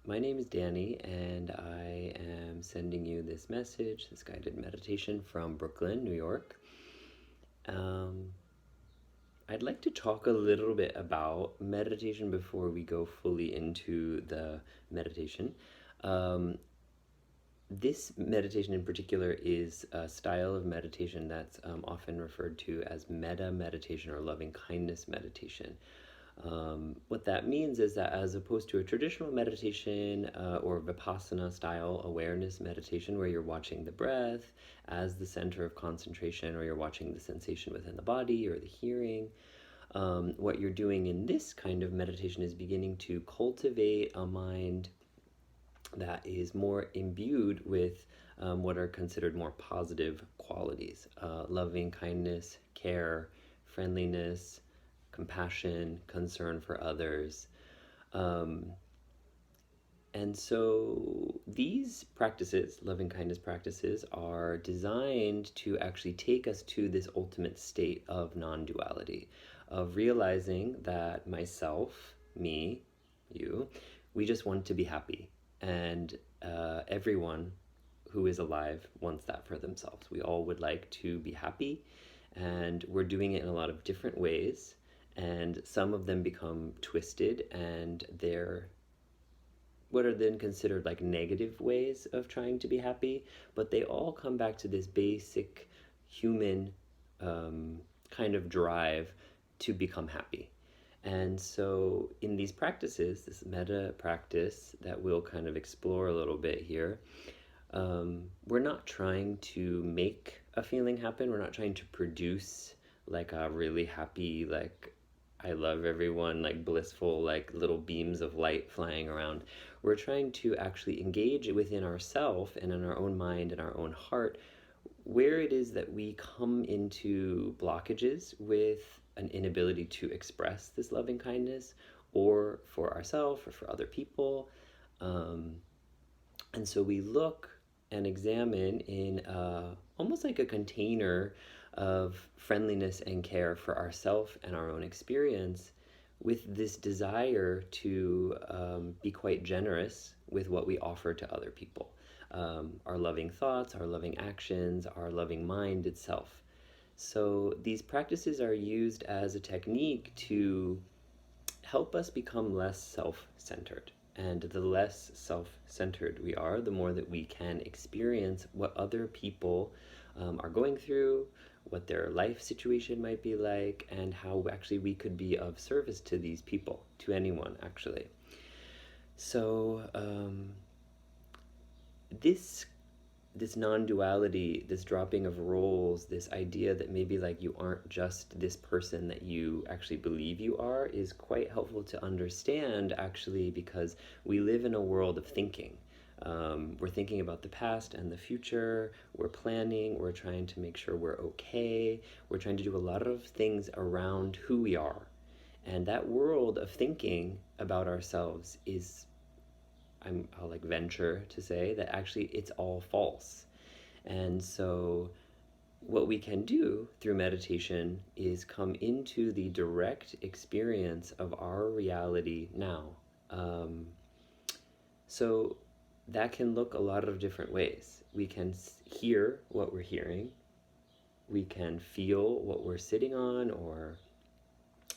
My name is Danny, and I am sending you this message, this guided meditation from Brooklyn, New York. Um, I'd like to talk a little bit about meditation before we go fully into the meditation. Um, this meditation in particular is a style of meditation that's often referred to as metta meditation or loving kindness meditation. What that means is that as opposed to a traditional meditation or Vipassana style awareness meditation where you're watching the breath as the center of concentration, or you're watching the sensation within the body or the hearing, what you're doing in this kind of meditation is beginning to cultivate a mind that is more imbued with what are considered more positive qualities: loving kindness, care, friendliness, compassion, concern for others. Um, and so these practices, loving kindness practices, are designed to actually take us to this ultimate state of non duality, of realizing that myself, me, you, we just want to be happy. And everyone who is alive wants that for themselves. We all would like to be happy, and we're doing it in a lot of different ways. And some of them become twisted, and they're what are then considered like negative ways of trying to be happy, but they all come back to this basic human kind of drive to become happy. And so, in these practices, this metta practice that we'll kind of explore a little bit here, we're not trying to make a feeling happen. We're not trying to produce like a really happy, like I love everyone, like blissful, like little beams of light flying around. We're trying to actually engage within ourself and in our own mind and our own heart where it is that we come into blockages with an inability to express this loving kindness, or for ourselves or for other people. Um, and so we look and examine in almost like a container of friendliness and care for ourselves and our own experience, with this desire to be quite generous with what we offer to other people. Our loving thoughts, our loving actions, our loving mind itself. So these practices are used as a technique to help us become less self-centered. And the less self-centered we are, the more that we can experience what other people are going through, what their life situation might be like, and how actually we could be of service to these people, to anyone actually. So this this non-duality, this dropping of roles, this idea that maybe like you aren't just this person that you actually believe you are, is quite helpful to understand actually, because we live in a world of thinking. We're thinking about the past and the future, we're planning, we're trying to make sure we're okay, we're trying to do a lot of things around who we are. And that world of thinking about ourselves is, I'll like venture to say that actually it's all false. And so, what we can do through meditation is come into the direct experience of our reality now. Um, so, that can look a lot of different ways. We can hear what we're hearing, we can feel what we're sitting on, or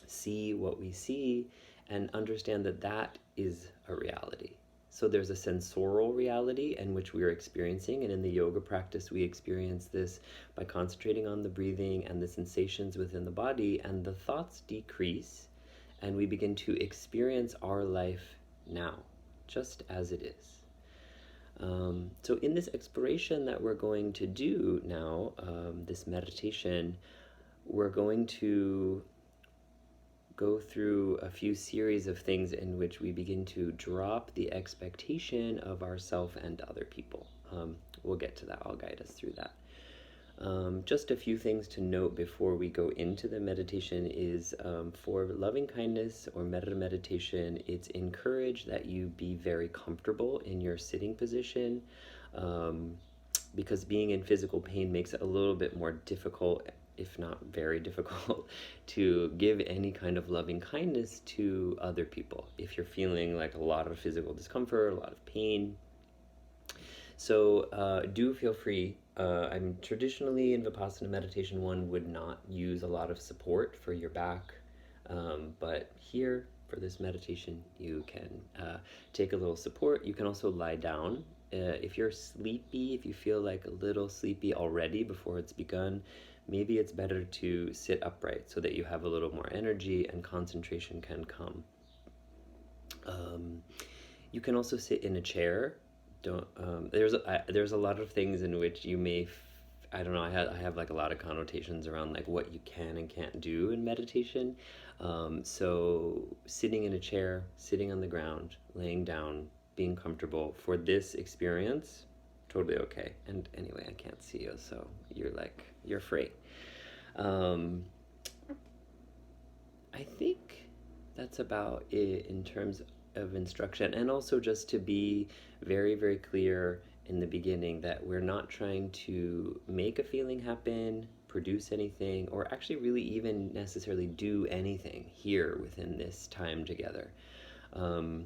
see what we see, and understand that that is a reality. So there's a sensorial reality in which we are experiencing, and in the yoga practice we experience this by concentrating on the breathing and the sensations within the body, and the thoughts decrease, and we begin to experience our life now, just as it is. So in this exploration that we're going to do now, this meditation, we're going to go through a few series of things in which we begin to drop the expectation of ourself and other people. We'll get to that. I'll guide us through that. Just a few things to note before we go into the meditation is, for loving kindness or metta meditation, it's encouraged that you be very comfortable in your sitting position, because being in physical pain makes it a little bit more difficult if not very difficult, to give any kind of loving kindness to other people if you're feeling like a lot of physical discomfort, a lot of pain. So do feel free. I'm traditionally in Vipassana meditation, one would not use a lot of support for your back, but here for this meditation, you can take a little support. You can also lie down. If you're sleepy, if you feel like a little sleepy already before it's begun, maybe it's better to sit upright so that you have a little more energy and concentration can come. You can also sit in a chair. Don't there's a lot of things in which you may I don't know, I have like a lot of connotations around like what you can and can't do in meditation. So sitting in a chair, sitting on the ground, laying down, being comfortable for this experience, totally okay. And anyway, I can't see you, so you're free. um, I think that's about it in terms of instruction. And also, just to be very, very clear in the beginning, that we're not trying to make a feeling happen, produce anything, or actually really even necessarily do anything here within this time together. Um,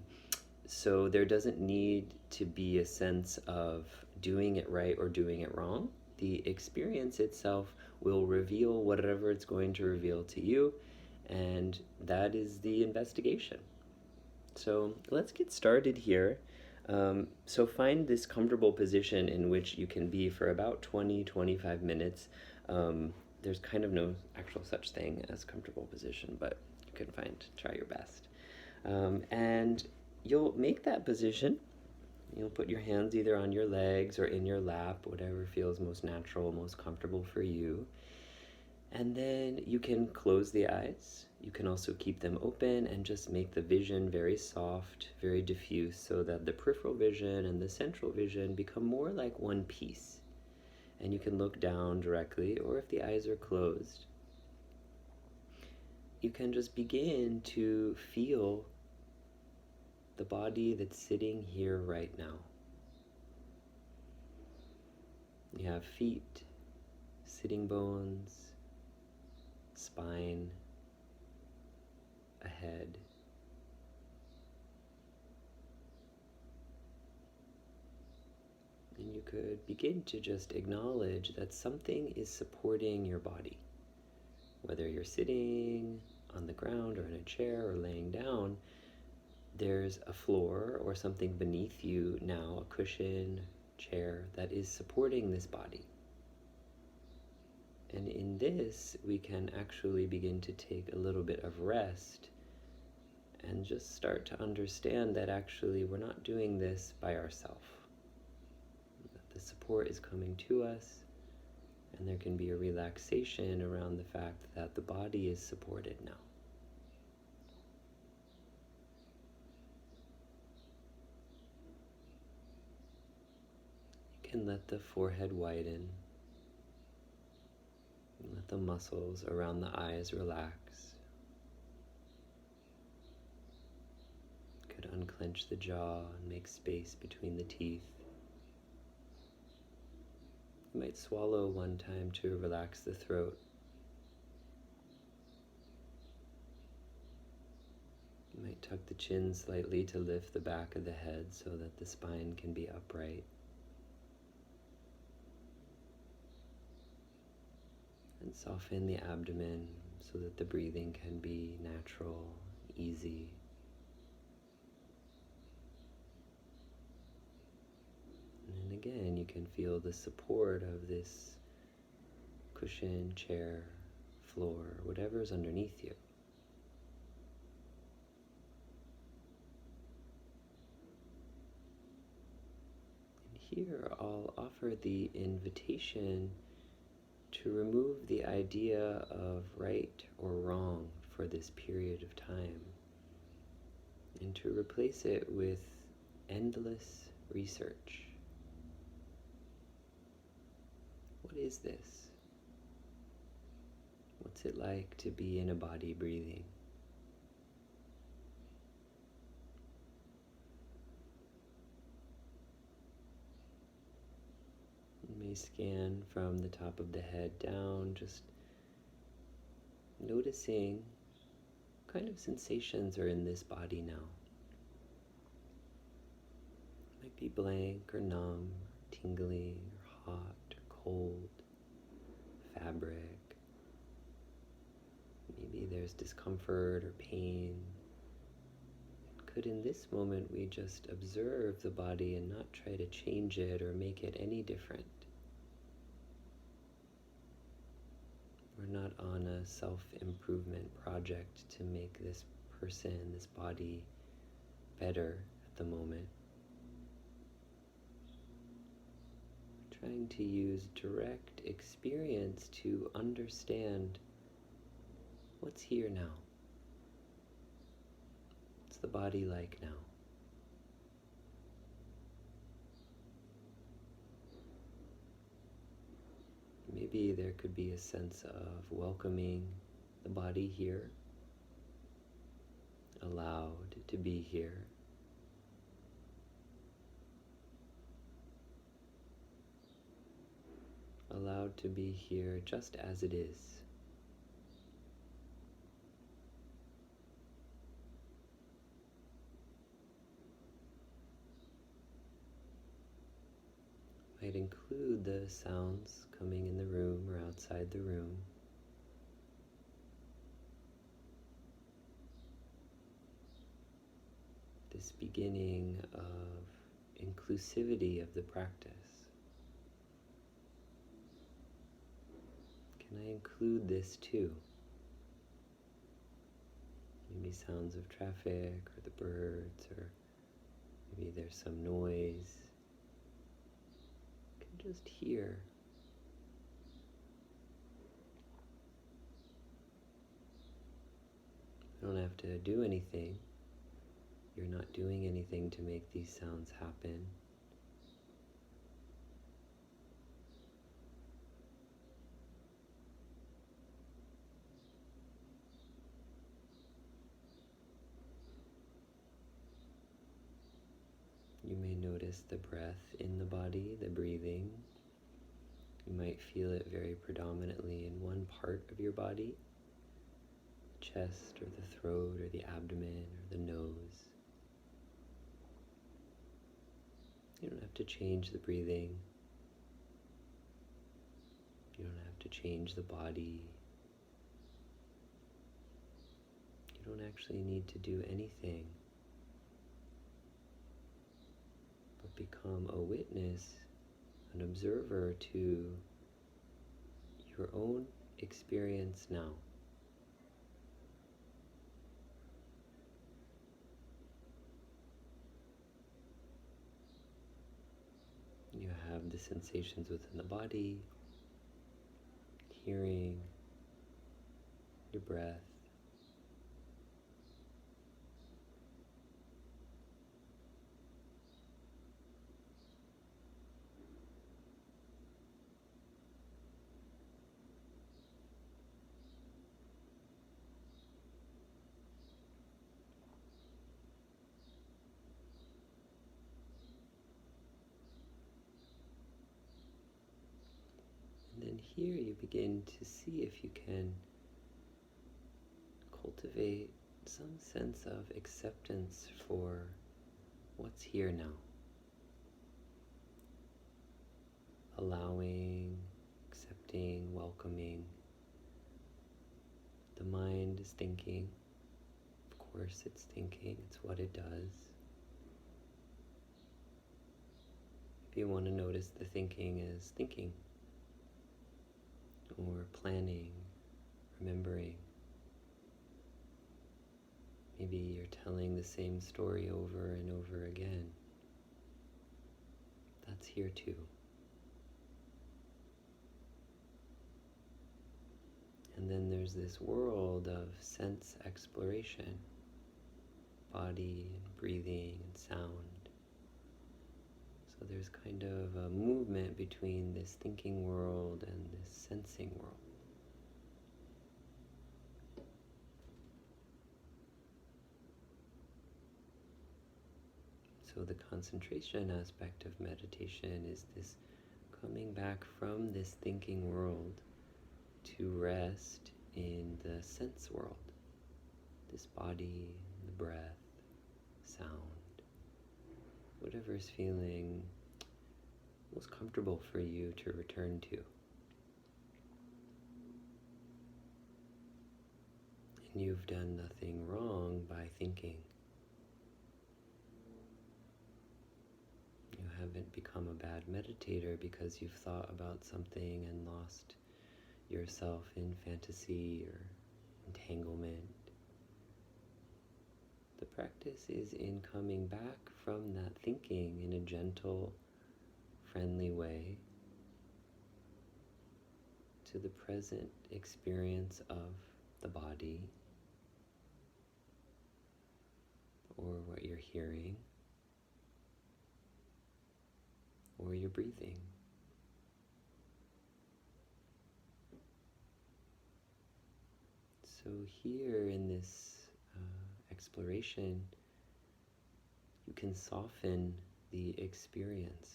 so there doesn't need to be a sense of doing it right or doing it wrong. The experience itself will reveal whatever it's going to reveal to you, and that is the investigation. So let's get started here. So find this comfortable position in which you can be for about 20-25 minutes. There's kind of no actual such thing as comfortable position, but you can try your best. And you'll make that position. You'll put your hands either on your legs or in your lap, whatever feels most natural, most comfortable for you. And then you can close the eyes. You can also keep them open and just make the vision very soft, very diffuse, so that the peripheral vision and the central vision become more like one piece. And you can look down directly, or if the eyes are closed, you can just begin to feel the body that's sitting here right now. You have feet, sitting bones, spine, a head. And you could begin to just acknowledge that something is supporting your body. Whether you're sitting on the ground or in a chair or laying down, there's a floor or something beneath you now, a cushion, chair, that is supporting this body. And in this, we can actually begin to take a little bit of rest and just start to understand that actually we're not doing this by ourselves. That the support is coming to us, and there can be a relaxation around the fact that the body is supported now. You can let the forehead widen. Let the muscles around the eyes relax. You could unclench the jaw and make space between the teeth. You might swallow one time to relax the throat. You might tuck the chin slightly to lift the back of the head so that the spine can be upright. And soften the abdomen so that the breathing can be natural, easy. And again, you can feel the support of this cushion, chair, floor, whatever's underneath you. And here I'll offer the invitation to remove the idea of right or wrong for this period of time, and to replace it with endless research. What is this? What's it like to be in a body breathing? You may scan from the top of the head down, just noticing what kind of sensations are in this body now. It might be blank or numb, or tingly or hot or cold, fabric. Maybe there's discomfort or pain. Could in this moment we just observe the body and not try to change it or make it any different? We're not on a self-improvement project to make this person, this body, better at the moment. We're trying to use direct experience to understand what's here now. What's the body like now? Maybe there could be a sense of welcoming the body here, allowed to be here. Allowed to be here just as it is. Might include the sounds coming in the room or outside the room. This beginning of inclusivity of the practice. Can I include this too? Maybe sounds of traffic or the birds, or maybe there's some noise. You can just hear. You don't have to do anything. You're not doing anything to make these sounds happen. You may notice the breath in the body, the breathing. You might feel it very predominantly in one part of your body, the chest or the throat or the abdomen or the nose. You don't have to change the breathing. You don't have to change the body. You don't actually need to do anything but become a witness, an observer to your own experience now. You have the sensations within the body, hearing, your breath. And then here you begin to see if you can cultivate some sense of acceptance for what's here now. Allowing, accepting, welcoming. The mind is thinking. Of course it's thinking, it's what it does. If you want to notice the thinking as thinking, or planning, remembering. Maybe you're telling the same story over and over again. That's here too. And then there's this world of sense exploration, body and breathing and sound. So there's kind of a movement between this thinking world and this sensing world. So the concentration aspect of meditation is this coming back from this thinking world to rest in the sense world, this body, the breath, sound, whatever is feeling most comfortable for you to return to. And you've done nothing wrong by thinking. You haven't become a bad meditator because you've thought about something and lost yourself in fantasy or entanglement. The practice is in coming back from that thinking in a gentle, friendly way to the present experience of the body or what you're hearing or your breathing. So here in this exploration, you can soften the experience.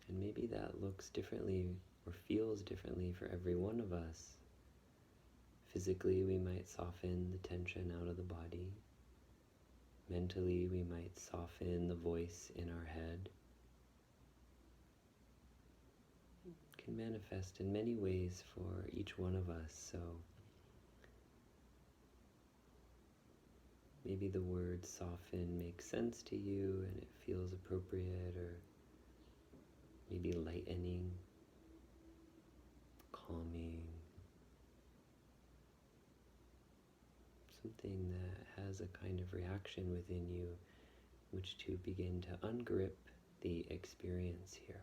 And maybe that looks differently or feels differently for every one of us. Physically, we might soften the tension out of the body. Mentally, we might soften the voice in our head. It can manifest in many ways for each one of us, so maybe the word soften makes sense to you and it feels appropriate, or maybe lightening, calming, something that has a kind of reaction within you, which to begin to ungrip the experience here.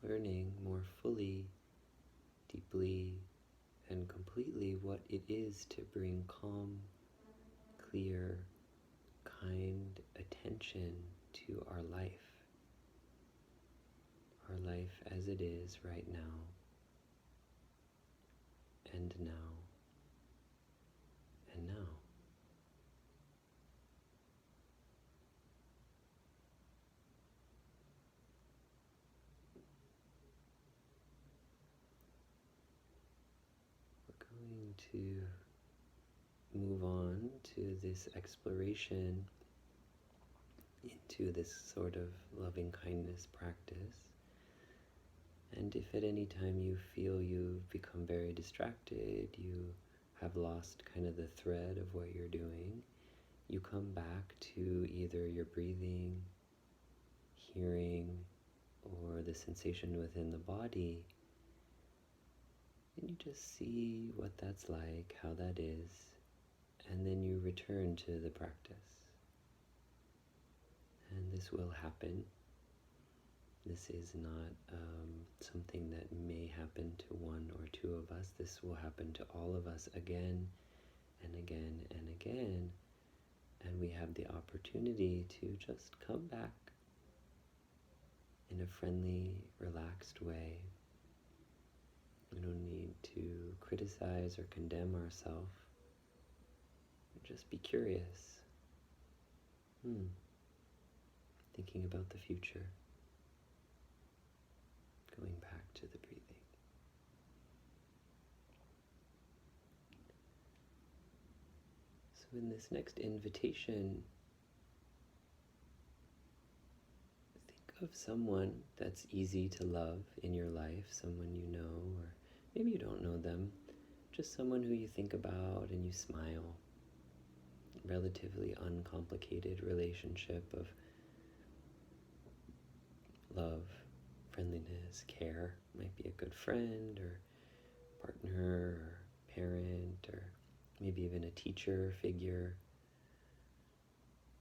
Learning more fully, deeply, and completely what it is to bring calm, clear, kind attention to our life as it is right now, and now, and now. We're going to move on to this exploration into this sort of loving kindness practice. And if at any time you feel you've become very distracted, you have lost kind of the thread of what you're doing, you come back to either your breathing, hearing, or the sensation within the body, and you just see what that's like, how that is, and then you return to the practice. And this will happen. This is not something that may happen to one or two of us. This will happen to all of us again and again and again. And we have the opportunity to just come back in a friendly, relaxed way. We don't need to criticize or condemn ourselves. Just be curious. Thinking about the future. Going back to the breathing. So in this next invitation, think of someone that's easy to love in your life, someone you know, or maybe you don't know them, just someone who you think about and you smile. Relatively uncomplicated relationship of love, friendliness, care. Might be a good friend or partner or parent, or maybe even a teacher figure.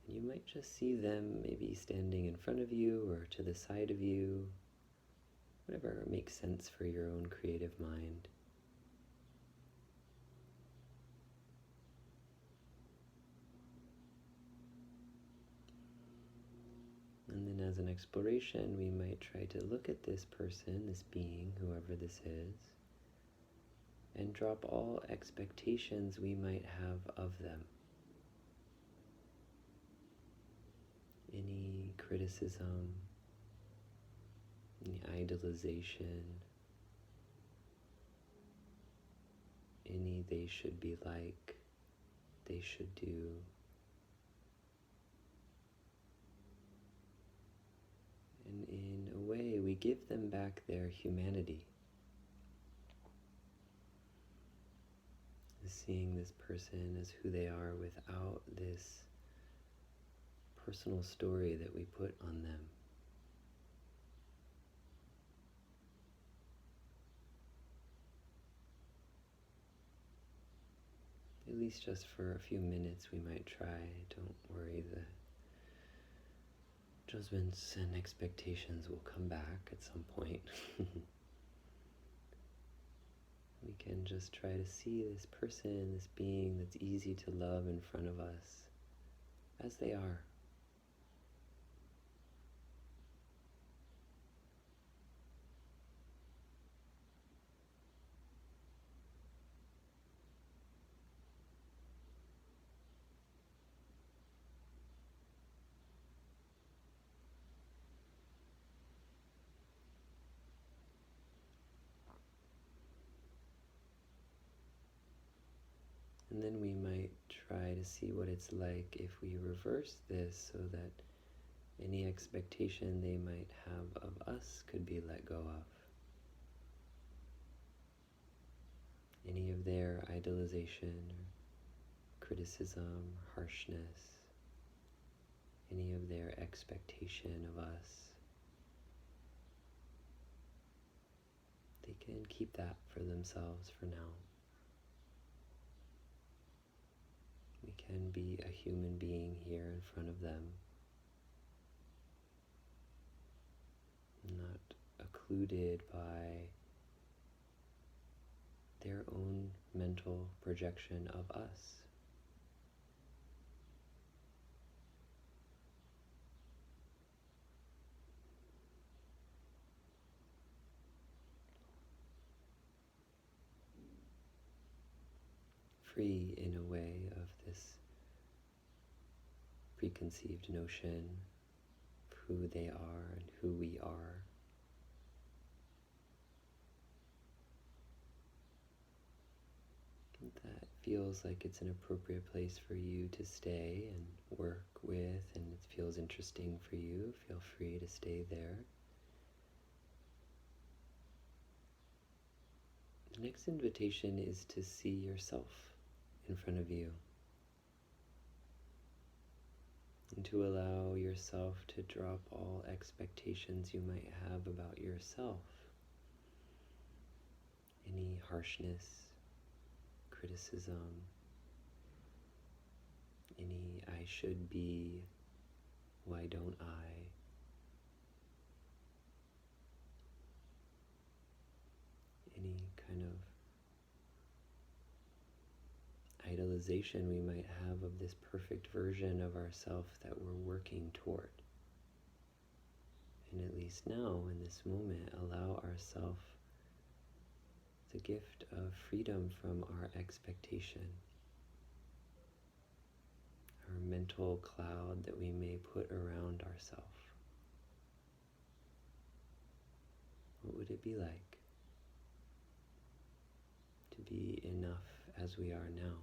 And you might just see them maybe standing in front of you or to the side of you, whatever makes sense for your own creative mind. And then as an exploration, we might try to look at this person, this being, whoever this is, and drop all expectations we might have of them. Any criticism, any idolization, any they should be like, they should do. And in a way, we give them back their humanity. Seeing this person as who they are without this personal story that we put on them. At least just for a few minutes we might try. Don't worry, the judgments and expectations will come back at some point. We can just try to see this person, this being that's easy to love in front of us, as they are. And then we might try to see what it's like if we reverse this so that any expectation they might have of us could be let go of. Any of their idolization or criticism, harshness, any of their expectation of us, they can keep that for themselves for now. We can be a human being here in front of them, not occluded by their own mental projection of us. Free in a way of this preconceived notion of who they are and who we are. That feels like it's an appropriate place for you to stay and work with, and it feels interesting for you. Feel free to stay there. The next invitation is to see yourself in front of you, and to allow yourself to drop all expectations you might have about yourself. Any harshness, criticism, any I should be, why don't I? Any kind of idolization we might have of this perfect version of ourselves that we're working toward. And at least now, in this moment, allow ourselves the gift of freedom from our expectation, our mental cloud that we may put around ourselves. What would it be like to be enough as we are now?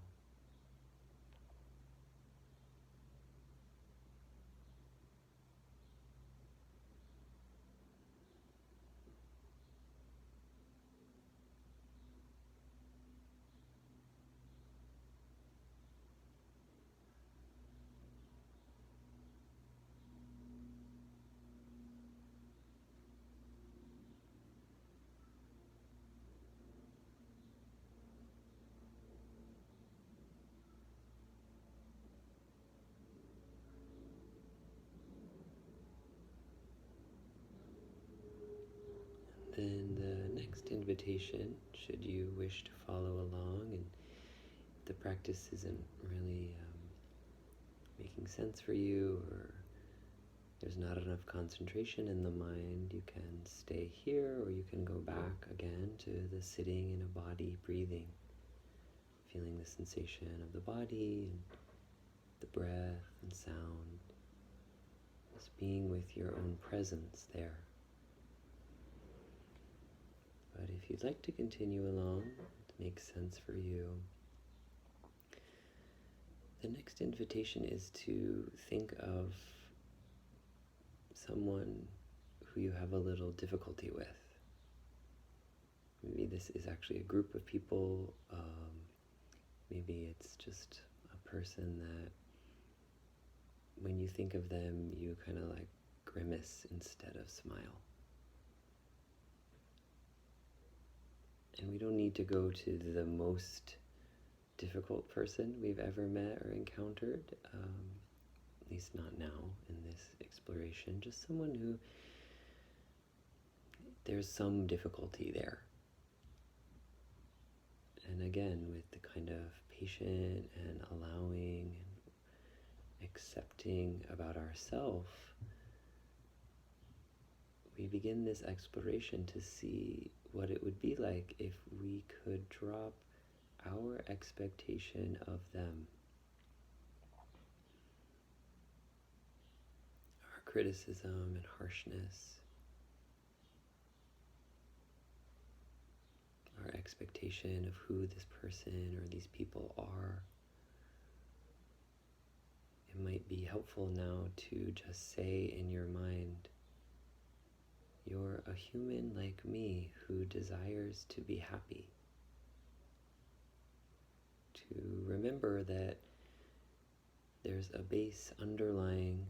Then the next invitation, should you wish to follow along, and if the practice isn't really making sense for you, or there's not enough concentration in the mind, you can stay here, or you can go back again to the sitting in a body, breathing, feeling the sensation of the body and the breath and sound, just being with your own presence there. But if you'd like to continue along, it makes sense for you, the next invitation is to think of someone who you have a little difficulty with. Maybe this is actually a group of people. Maybe it's just a person that when you think of them, you kind of like grimace instead of smile. And we don't need to go to the most difficult person we've ever met or encountered, at least not now in this exploration, just someone who there's some difficulty there. And again, with the kind of patient and allowing and accepting about ourselves, we begin this exploration to see what it would be like if we could drop our expectation of them, our criticism and harshness, our expectation of who this person or these people are. It might be helpful now to just say in your mind, you're a human like me who desires to be happy. To remember that there's a base underlying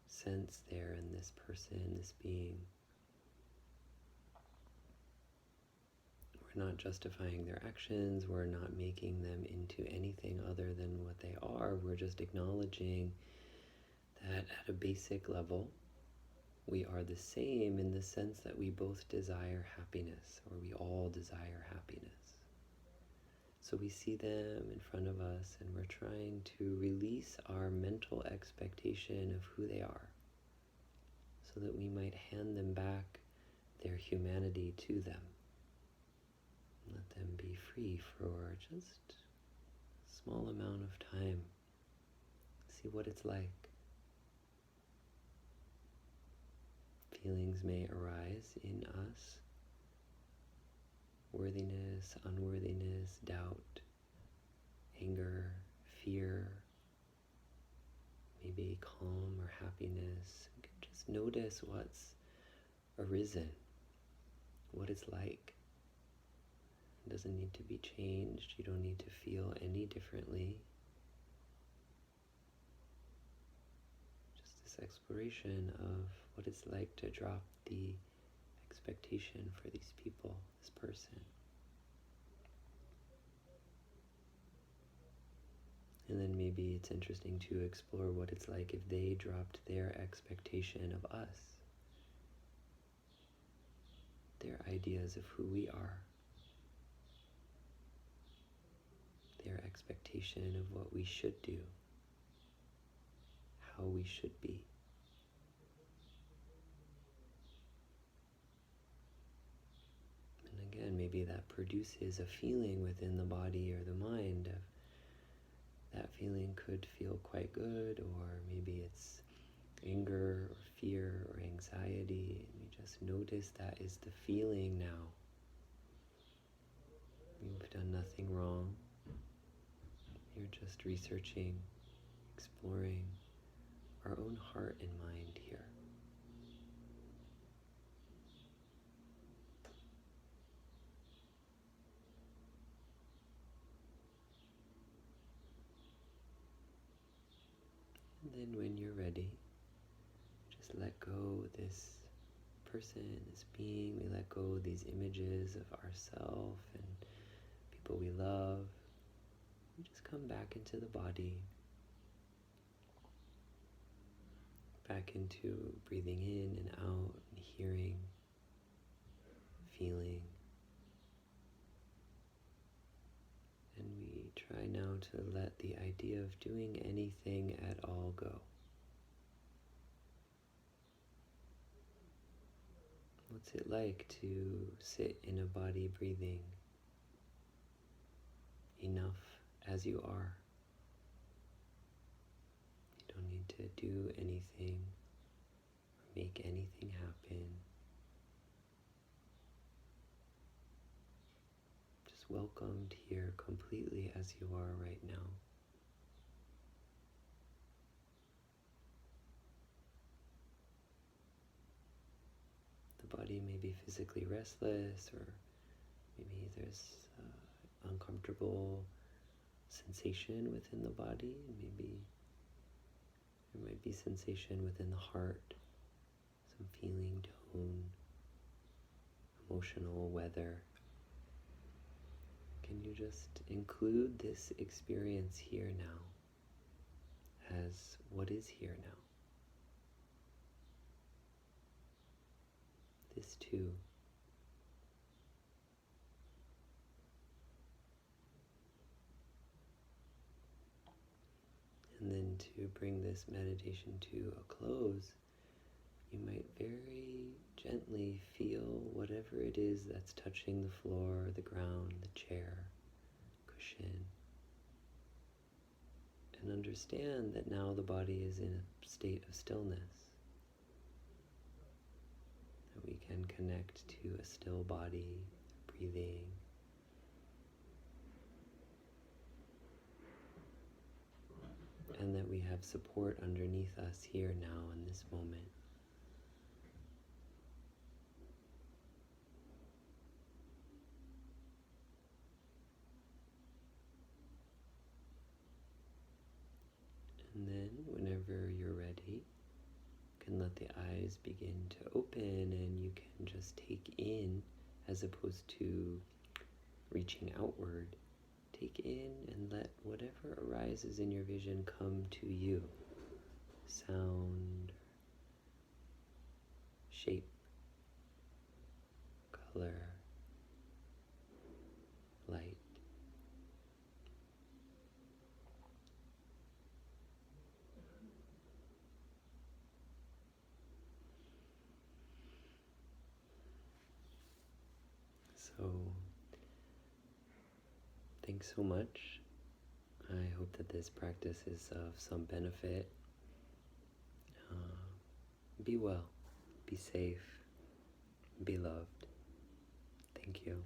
sense there in this person, this being. We're not justifying their actions, we're not making them into anything other than what they are. We're just acknowledging that at a basic level, we are the same in the sense that we both desire happiness, or we all desire happiness. So we see them in front of us and we're trying to release our mental expectation of who they are so that we might hand them back their humanity to them. Let them be free for just a small amount of time. See what it's like. Feelings may arise in us. Worthiness, unworthiness, doubt, anger, fear, maybe calm or happiness. You can just notice what's arisen, what it's like. It doesn't need to be changed. You don't need to feel any differently. Just this exploration of what it's like to drop the expectation for these people, this person. And then maybe it's interesting to explore what it's like if they dropped their expectation of us, their ideas of who we are, their expectation of what we should do, how we should be. And again, maybe that produces a feeling within the body or the mind of that feeling could feel quite good, or maybe it's anger or fear or anxiety, and we just notice that is the feeling now. We've done nothing wrong. You're just researching, exploring our own heart and mind here. And then when you're ready, just let go of this person, this being. We let go of these images of ourselves and people we love. We just come back into the body, back into breathing in and out, and hearing, feeling. And we try now to let the idea of doing anything at all go. What's it like to sit in a body breathing enough as you are? You don't need to do anything or make anything happen. Just welcomed here completely as you are right now. The body may be physically restless, or maybe there's uncomfortable sensation within the body. Maybe there might be sensation within the heart, some feeling, tone, emotional weather. Can you just include this experience here now as what is here now? This too. And then to bring this meditation to a close, you might very gently feel whatever it is that's touching the floor, the ground, the chair, cushion, and understand that now the body is in a state of stillness, that we can connect to a still body, breathing, and that we have support underneath us here now in this moment. And then whenever you're ready, you can let the eyes begin to open, and you can just take in, as opposed to reaching outward, take in and let whatever arises in your vision come to you. Sound, shape, color, light. So, thanks so much. I hope that this practice is of some benefit. Be well, be safe, be loved. Thank you.